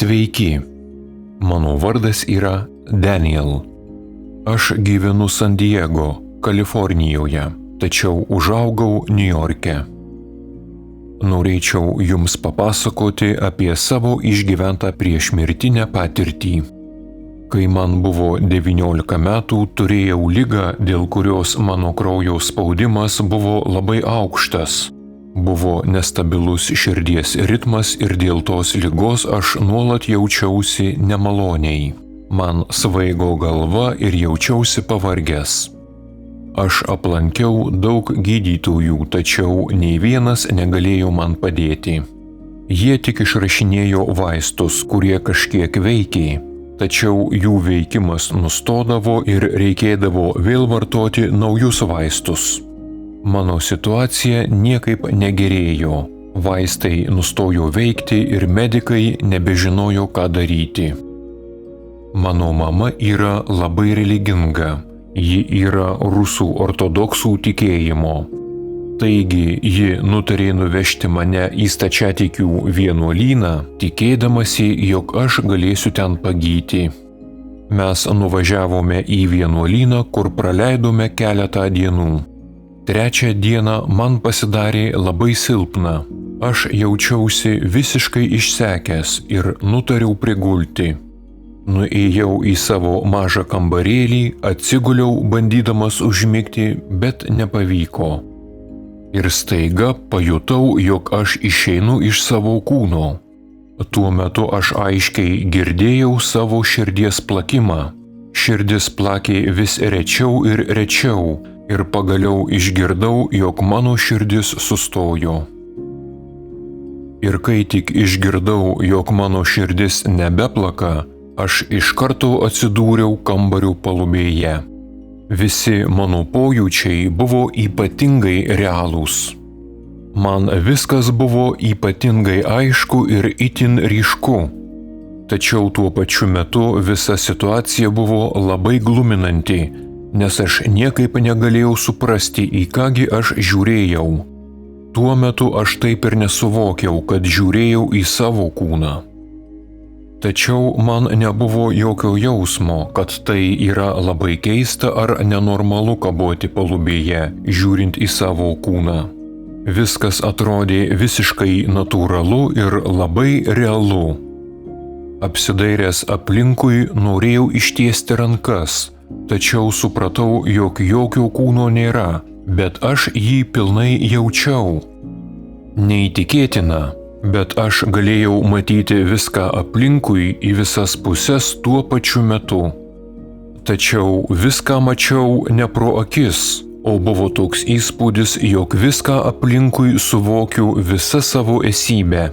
Sveiki, mano vardas yra Daniel. Aš gyvenu San Diego, Kalifornijoje, tačiau užaugau Niujorke. Norėčiau Jums papasakoti apie savo išgyventą priešmirtinę patirtį. Kai man buvo 19 metų, turėjau ligą, dėl kurios mano kraujo spaudimas buvo labai aukštas. Buvo nestabilus širdies ritmas ir dėl tos ligos aš nuolat jaučiausi nemaloniai. Man svaigo galva ir jaučiausi pavargęs. Aš aplankiau daug gydytojų, tačiau nei vienas negalėjo man padėti. Jie tik išrašinėjo vaistus, kurie kažkiek veikė, tačiau jų veikimas nustodavo ir reikėdavo vėl vartoti naujus vaistus. Mano situacija niekaip negerėjo, vaistai nustojo veikti ir medikai nebežinojo, ką daryti. Mano mama yra labai religinga, ji yra rusų ortodoksų tikėjimo. Taigi ji nutarė nuvežti mane į stačiatikių vienuolyną, tikėdamasi, jog aš galėsiu ten pagyti. Mes nuvažiavome į vienuolyną, kur praleidome keletą dienų. Trečią dieną man pasidarė labai silpna. Aš jaučiausi visiškai išsekęs ir nutariau prigulti. Nuėjau į savo mažą kambarėlį, atsiguliau bandydamas užmigti, bet nepavyko. Ir staiga pajutau, jog aš išeinu iš savo kūno. Tuo metu aš aiškiai girdėjau savo širdies plakimą. Širdis plakė vis rečiau ir rečiau. Ir pagaliau išgirdau, jog mano širdis sustojo. Ir kai tik išgirdau, jog mano širdis nebeplaka, aš iš karto atsidūriau kambario palubėje. Visi mano pojūčiai buvo ypatingai realūs. Man viskas buvo ypatingai aišku ir itin ryšku. Tačiau tuo pačiu metu visa situacija buvo labai gluminanti, nes aš niekaip negalėjau suprasti, į kągi aš žiūrėjau. Tuo metu aš taip ir nesuvokiau, kad žiūrėjau į savo kūną. Tačiau man nebuvo jokio jausmo, kad tai yra labai keista ar nenormalu kaboti palubėje, žiūrint į savo kūną. Viskas atrodė visiškai natūralu ir labai realu. Apsidairęs aplinkui norėjau ištiesti rankas, tačiau supratau, jog jokio kūno nėra, bet aš jį pilnai jaučiau. Neįtikėtina, bet aš galėjau matyti viską aplinkui į visas puses tuo pačiu metu. Tačiau viską mačiau ne pro akis, o buvo toks įspūdis, jog viską aplinkui suvokiu visa savo esybę.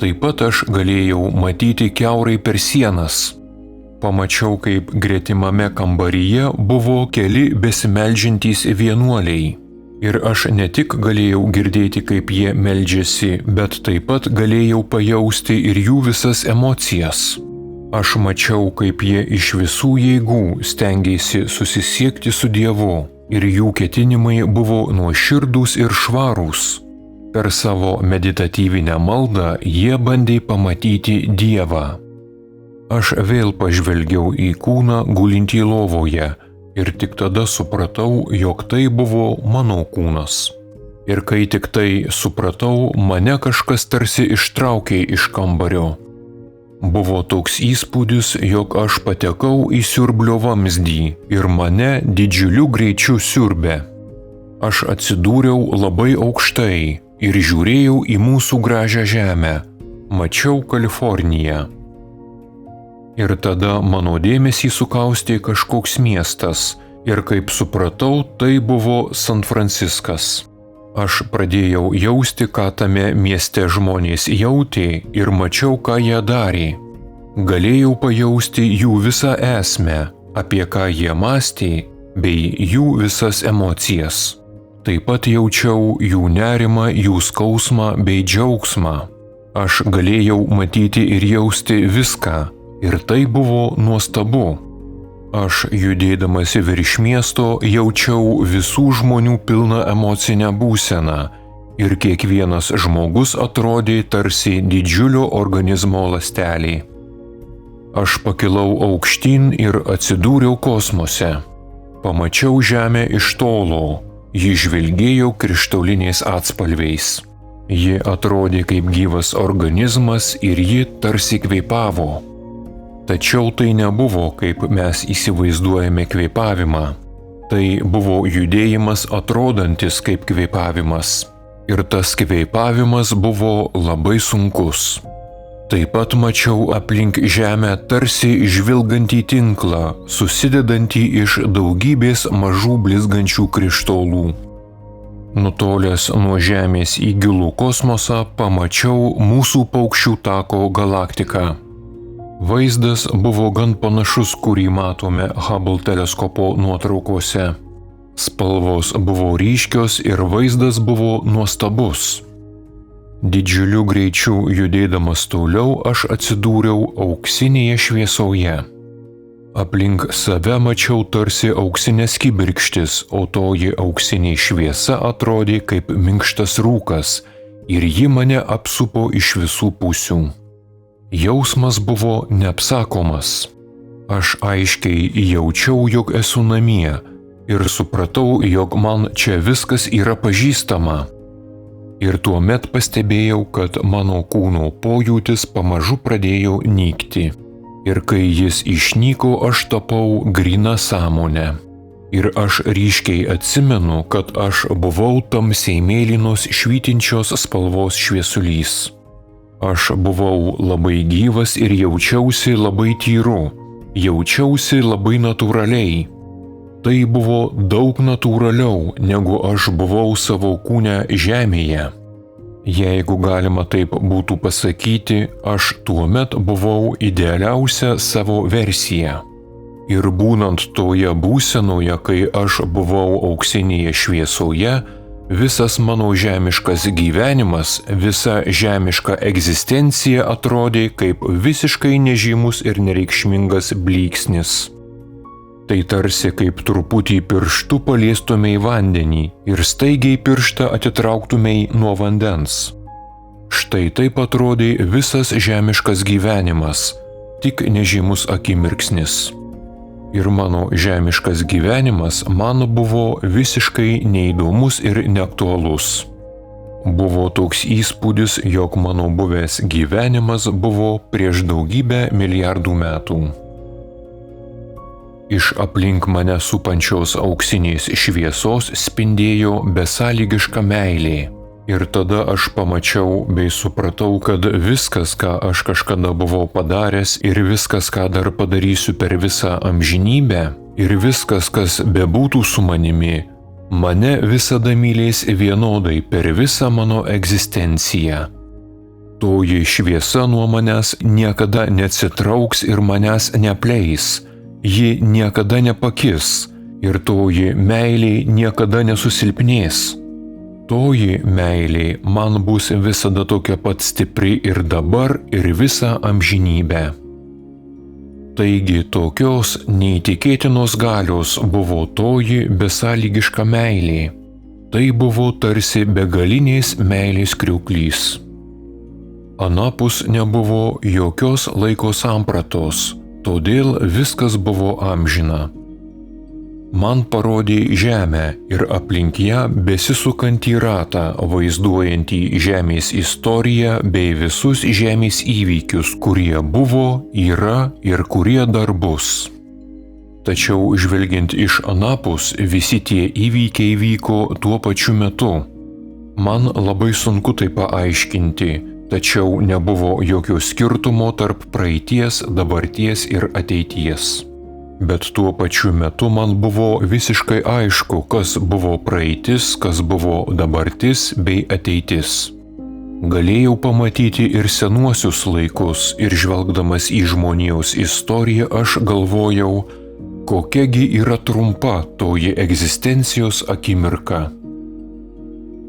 Taip pat aš galėjau matyti kiaurai per sienas. Pamačiau, kaip gretimame kambaryje buvo keli besimeldžiantys vienuoliai. Ir aš ne tik galėjau girdėti, kaip jie meldžiasi, bet taip pat galėjau pajausti ir jų visas emocijas. Aš mačiau, kaip jie iš visų jėgų stengėsi susisiekti su Dievu, ir jų ketinimai buvo nuoširdūs ir švarūs. Per savo meditatyvinę maldą jie bandė pamatyti Dievą. Aš vėl pažvelgiau į kūną gulintį lovoje ir tik tada supratau, jog tai buvo mano kūnas. Ir kai tik tai supratau, mane kažkas tarsi ištraukė iš kambario. Buvo toks įspūdis, jog aš patekau į siurblio vamzdį ir mane didžiuliu greičiu siurbė. Aš atsidūriau labai aukštai ir žiūrėjau į mūsų gražią žemę. Mačiau Kaliforniją. Ir tada mano dėmesį sukaustė kažkoks miestas, ir kaip supratau, tai buvo San Franciskas. Aš pradėjau jausti, ką tame mieste žmonės jautė ir mačiau, ką jie darė. Galėjau pajausti jų visą esmę, apie ką jie mąstė, bei jų visas emocijas. Taip pat jaučiau jų nerimą, jų skausmą bei džiaugsmą. Aš galėjau matyti ir jausti viską. Ir tai buvo nuostabu. Aš judėdamas virš miesto jaučiau visų žmonių pilną emocinę būseną ir kiekvienas žmogus atrodė tarsi didžiulio organizmo ląstelė. Aš pakilau aukštyn ir atsidūriau kosmose. Pamačiau Žemę iš tolo, ji žvilgėjo krištoliniais atspalviais. Ji atrodė kaip gyvas organizmas ir ji tarsi kvėpavo. Tačiau tai nebuvo, kaip mes įsivaizduojame kvėpavimą. Tai buvo judėjimas atrodantis kaip kvėpavimas. Ir tas kvėpavimas buvo labai sunkus. Taip pat mačiau aplink Žemę tarsi žvilgantį tinklą, susidedantį iš daugybės mažų blizgančių krištolų. Nutolęs nuo Žemės į gilų kosmosą pamačiau mūsų paukščių tako galaktiką. Vaizdas buvo gan panašus, kurį matome Hubble teleskopo nuotraukose. Spalvos buvo ryškios ir vaizdas buvo nuostabus. Didžiuliu greičiu judėdamas toliau aš atsidūriau auksinėje šviesoje. Aplink save mačiau tarsi auksinės kibirkštis, o toji auksinė šviesa atrodė kaip minkštas rūkas ir ji mane apsupo iš visų pusių. Jausmas buvo neapsakomas. Aš aiškiai jaučiau, jog esu namie ir supratau, jog man čia viskas yra pažįstama. Ir tuomet pastebėjau, kad mano kūno pojūtis pamažu pradėjo nykti. Ir kai jis išnyko, aš tapau gryna sąmonė. Ir aš ryškiai atsimenu, kad aš buvau tamsiai mėlynos švytinčios spalvos šviesulys. Aš buvau labai gyvas ir jaučiausi labai tyru, jaučiausi labai natūraliai. Tai buvo daug natūraliau, negu aš buvau savo kūne Žemėje. Jeigu galima taip būtų pasakyti, aš tuomet buvau idealiausia savo versija. Ir būnant toje būsenoje, kai aš buvau auksinėje šviesoje, visas mano žemiškas gyvenimas, visa žemiška egzistencija atrodė kaip visiškai nežymus ir nereikšmingas blyksnis. Tai tarsi kaip truputį pirštu paliestumei vandenį ir staigiai pirštą atitrauktumei nuo vandens. Štai taip atrodė visas žemiškas gyvenimas, tik nežymus akimirksnis. Ir mano žemiškas gyvenimas man buvo visiškai neįdomus ir neaktualus. Buvo toks įspūdis, jog mano buvęs gyvenimas buvo prieš daugybę milijardų metų. Iš aplink mane supančios auksinės šviesos spindėjo besąlygiška meilė. Ir tada aš pamačiau bei supratau, kad viskas, ką aš kažkada buvau padaręs ir viskas, ką dar padarysiu per visą amžinybę ir viskas, kas bebūtų su manimi, mane visada mylės vienodai per visą mano egzistenciją. Toji šviesa nuo manęs niekada neatsitrauks ir manęs neapleis. Ji niekada nepakis ir toji meilė niekada nesusilpnės. Toji meilė man bus visada tokia pat stipri ir dabar, ir visą amžinybę. Taigi tokios neįtikėtinos galios buvo toji besąlygiška meilė. Tai buvo tarsi begalinės meilės kriauklys. Anapus nebuvo jokios laiko sampratos. Todėl viskas buvo amžina. Man parodė Žemę ir aplink ją besisukantį ratą, vaizduojantį Žemės istoriją bei visus Žemės įvykius, kurie buvo, yra ir kurie dar bus. Tačiau žvelgiant iš anapus, visi tie įvykiai vyko tuo pačiu metu. Man labai sunku tai paaiškinti. Tačiau nebuvo jokio skirtumo tarp praeities, dabarties ir ateities. Bet tuo pačiu metu man buvo visiškai aišku, kas buvo praeitis, kas buvo dabartis bei ateitis. Galėjau pamatyti ir senuosius laikus ir žvelgdamas į žmonijos istoriją aš galvojau, kokiagi yra trumpa toji egzistencijos akimirka.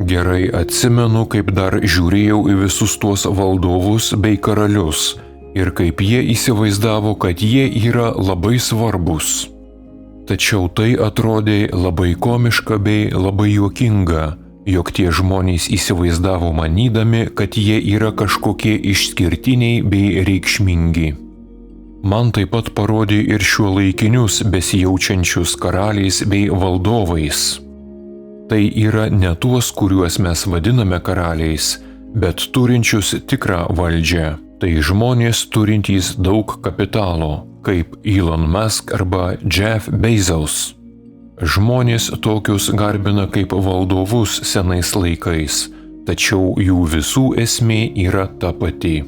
Gerai atsimenu, kaip dar žiūrėjau į visus tuos valdovus bei karalius ir kaip jie įsivaizdavo, kad jie yra labai svarbus. Tačiau tai atrodė labai komiška bei labai juokinga, jog tie žmonės įsivaizdavo manydami, kad jie yra kažkokie išskirtiniai bei reikšmingi. Man taip pat parodė ir šiuolaikinius besijaučiančius karaliais bei valdovais. Tai yra ne tuos, kuriuos mes vadiname karaliais, bet turinčius tikrą valdžią. Tai žmonės turintys daug kapitalo, kaip Elon Musk arba Jeff Bezos. Žmonės tokius garbina kaip valdovus senais laikais, tačiau jų visų esmė yra ta pati.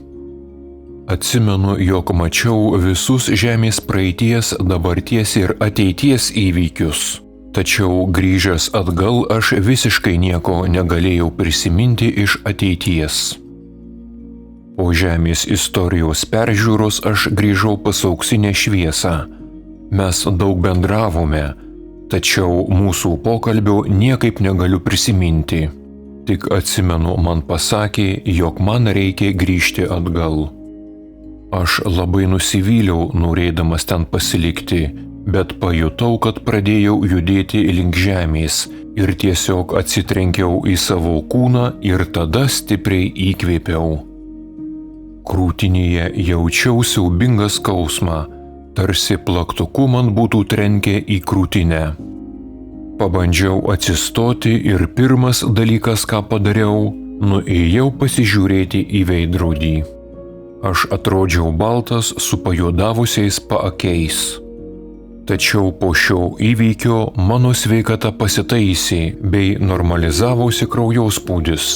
Atsimenu, jog mačiau visus žemės praeities, dabarties ir ateities įvykius, tačiau grįžęs atgal aš visiškai nieko negalėjau prisiminti iš ateities. Po žemės istorijos peržiūros aš grįžau pas auksinę šviesą. Mes daug bendravome, tačiau mūsų pokalbio niekaip negaliu prisiminti. Tik atsimenu, man pasakė, jog man reikia grįžti atgal. Aš labai nusivyliau, norėdamas ten pasilikti, bet pajutau, kad pradėjau judėti link žemės ir tiesiog atsitrenkiau į savo kūną ir tada stipriai įkvėpiau. Krūtinėje jaučiau siaubingą skausmą, tarsi plaktuku man būtų trenkę į krūtinę. Pabandžiau atsistoti ir pirmas dalykas, ką padariau, nuėjau pasižiūrėti į veidrodį. Aš atrodžiau baltas su pajuodavusiais paakiais. Tačiau po šio įvykio mano sveikata pasitaisė bei normalizavosi kraujospūdis.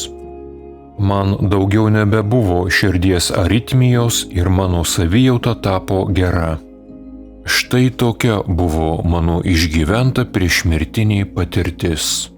Man daugiau nebebuvo širdies aritmijos ir mano savijauta tapo gera. Štai tokia buvo mano išgyventa priešmirtinė patirtis.